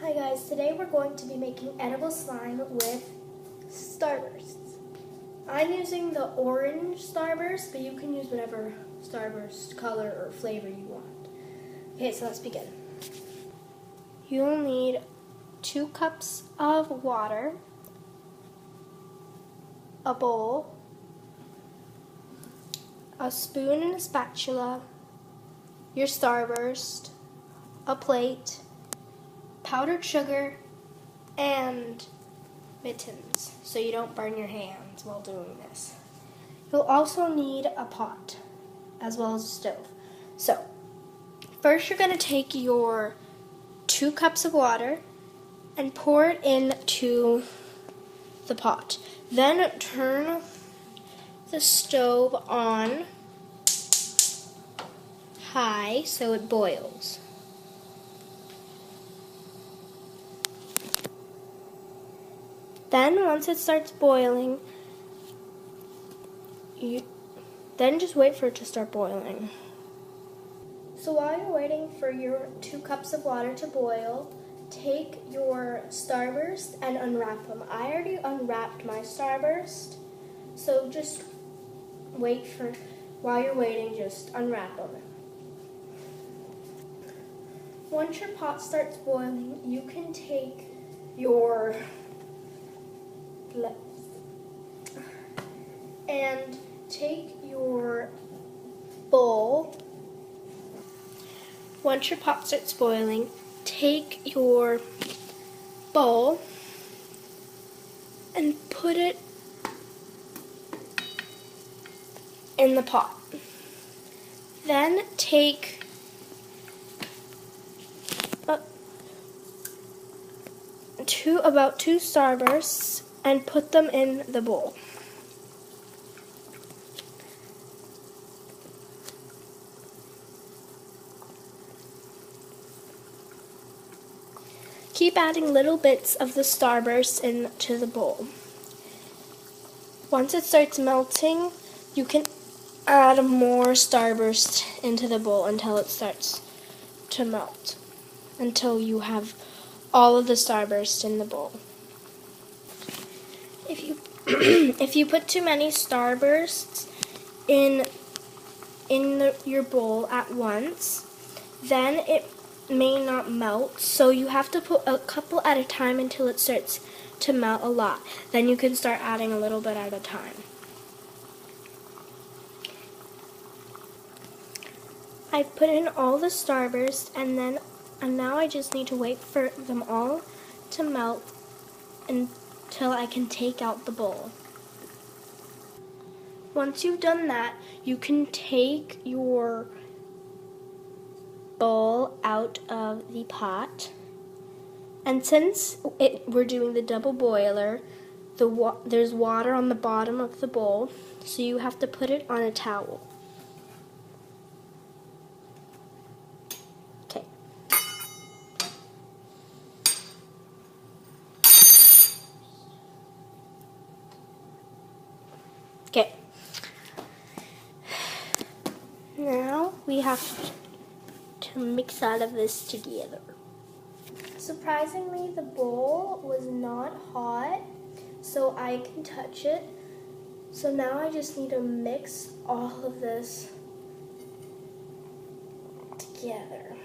Hi guys, today we're going to be making edible slime with starbursts. I'm using the orange starburst, but you can use whatever starburst color or flavor you want. Okay, so let's begin. You'll need 2 cups of water, a bowl, a spoon and a spatula, your starburst, a plate, powdered sugar, and mittens so you don't burn your hands while doing this. You'll also need a pot as well as a stove. So first you're going to take your 2 cups of water and pour it into the pot. Then turn the stove on high so it boils. Then once it starts boiling, then just wait for it to start boiling. So while you're waiting for your 2 cups of water to boil, take your starburst and unwrap them. I already unwrapped my starburst, so just while you're waiting, just unwrap them. Once your pot starts boiling, you can take your bowl. Once your pot starts boiling, take your bowl and put it in the pot. Then take about 2 starbursts and put them in the bowl. Keep adding little bits of the starburst into the bowl. Once it starts melting, you can add more starburst into the bowl until it starts to melt, until you have all of the starburst in the bowl. If you put too many starbursts in your bowl at once, then it may not melt, so you have to put a couple at a time until it starts to melt a lot. Then you can start adding a little bit at a time. I put in all the starburst, and now I just need to wait for them all to melt until I can take out the bowl. Once you've done that, you can take your bowl out of the pot, and since we're doing the double boiler, there's water on the bottom of the bowl, so you have to put it on a towel. Okay. Okay. Now we have to mix all of this together. Surprisingly, the bowl was not hot, so I can touch it. So now I just need to mix all of this together.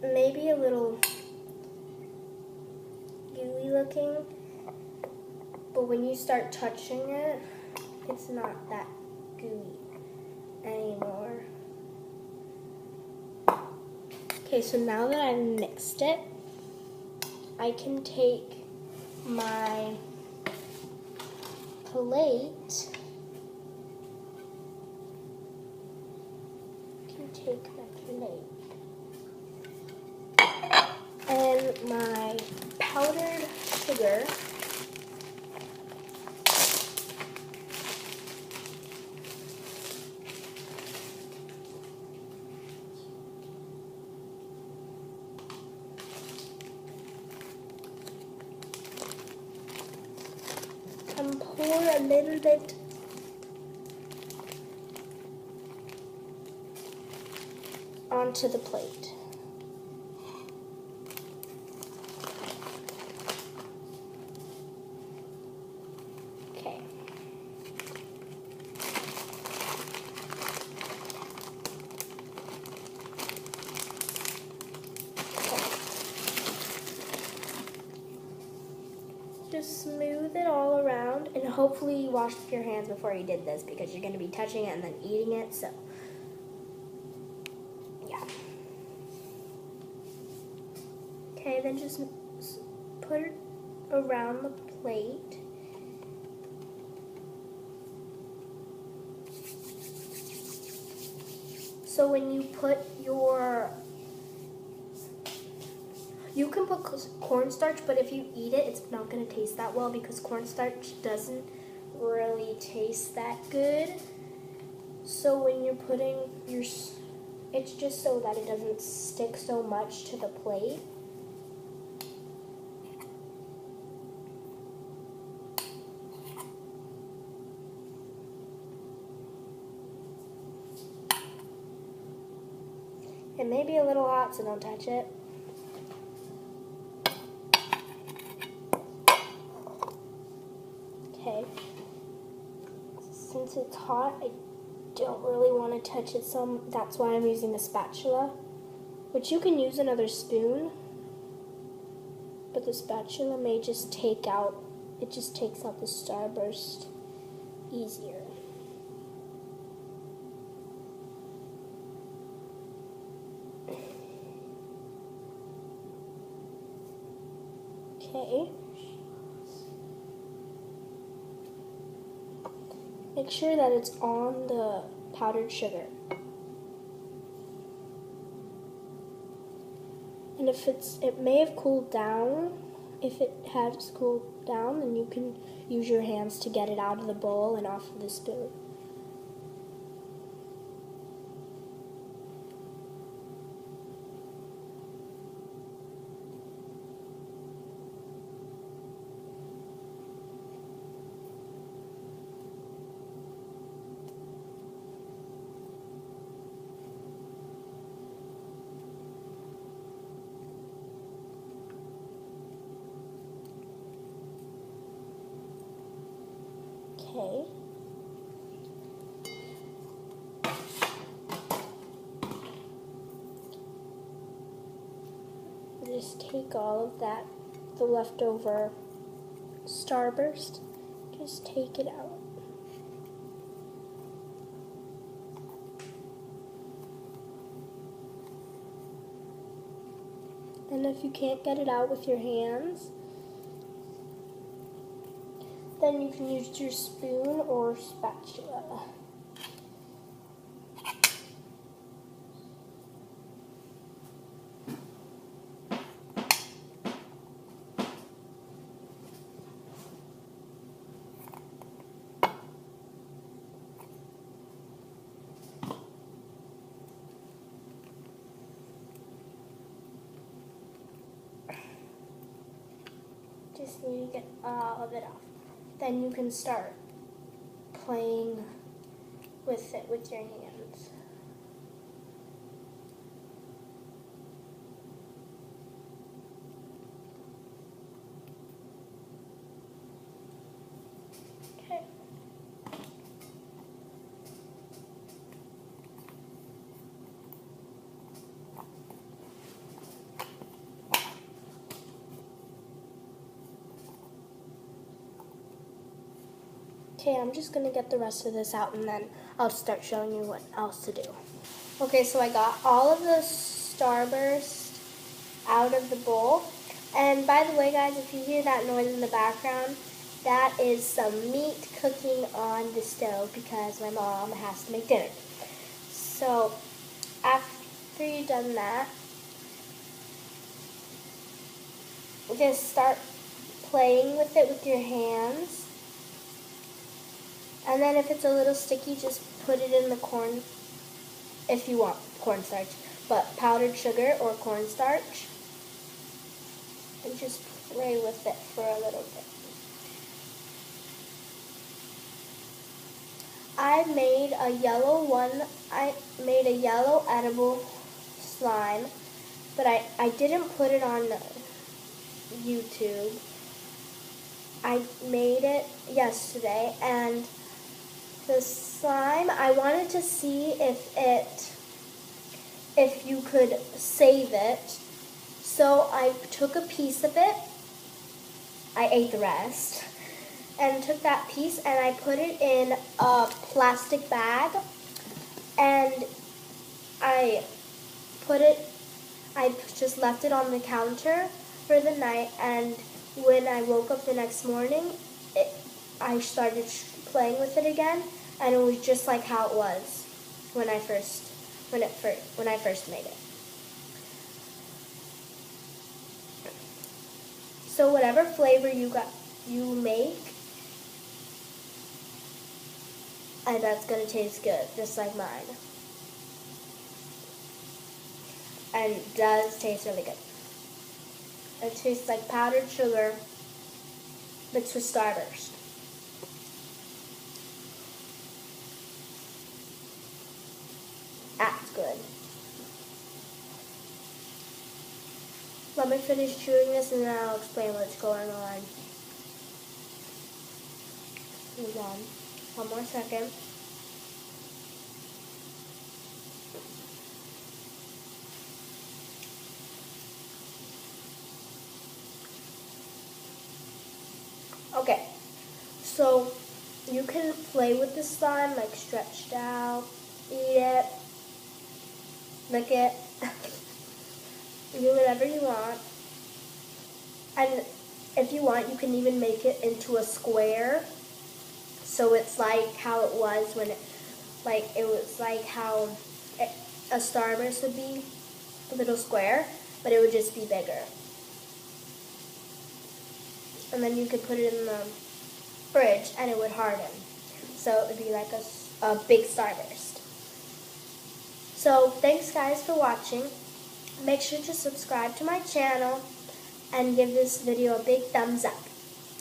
Maybe a little gooey looking, but when you start touching it, it's not that gooey anymore. Okay, so now that I've mixed it, I can take my plate, and my powdered sugar, and pour a little bit onto the plate. Okay. Just smooth it all around, and hopefully you washed your hands before you did this because you're going to be touching it and then eating it, so yeah. Okay, then just put it around the plate. So when you put you can put cornstarch, but if you eat it, it's not going to taste that well because cornstarch doesn't really taste that good. So when you're putting it's just so that it doesn't stick so much to the plate. It may be a little hot, so don't touch it. Okay. Since it's hot, I don't really want to touch it some. That's why I'm using a spatula, which you can use another spoon, but the spatula may just takes out the starburst easier. Okay. Make sure that it's on the powdered sugar. And if it may have cooled down. If it has cooled down, then you can use your hands to get it out of the bowl and off of the spoon. Okay. Just take all of that, the leftover starburst, just take it out. And if you can't get it out with your hands, then you can use your spoon or spatula. Just need to get all of it off. Then you can start playing with it with your hands. Okay. Okay, I'm just going to get the rest of this out and then I'll start showing you what else to do. Okay, so I got all of the starburst out of the bowl. And by the way, guys, if you hear that noise in the background, that is some meat cooking on the stove because my mom has to make dinner. So after you've done that, just start playing with it with your hands. And then if it's a little sticky, just put it in the corn, if you want cornstarch, but powdered sugar or cornstarch. And just play with it for a little bit. I made a yellow edible slime, but I didn't put it on YouTube. I made it yesterday, and the slime, I wanted to see if you could save it. So I took a piece of it. I ate the rest. And took that piece and I put it in a plastic bag, and I just left it on the counter for the night, and when I woke up the next morning, I started playing with it again, and it was just like how it was when I first made it. So whatever flavor you make, and that's going to taste good, just like mine. And it does taste really good. It tastes like powdered sugar mixed with starburst. That's good. Let me finish chewing this and then I'll explain what's going on. Hold on. One more second. Okay, so you can play with the slime, like stretched out, eat it, lick it, do whatever you want. And if you want, you can even make it into a square. So it's like how it was when it was like how a starburst would be, a little square, but it would just be bigger. And then you could put it in the fridge and it would harden. So it would be like a big starburst. So thanks guys for watching. Make sure to subscribe to my channel and give this video a big thumbs up.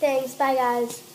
Thanks, bye guys.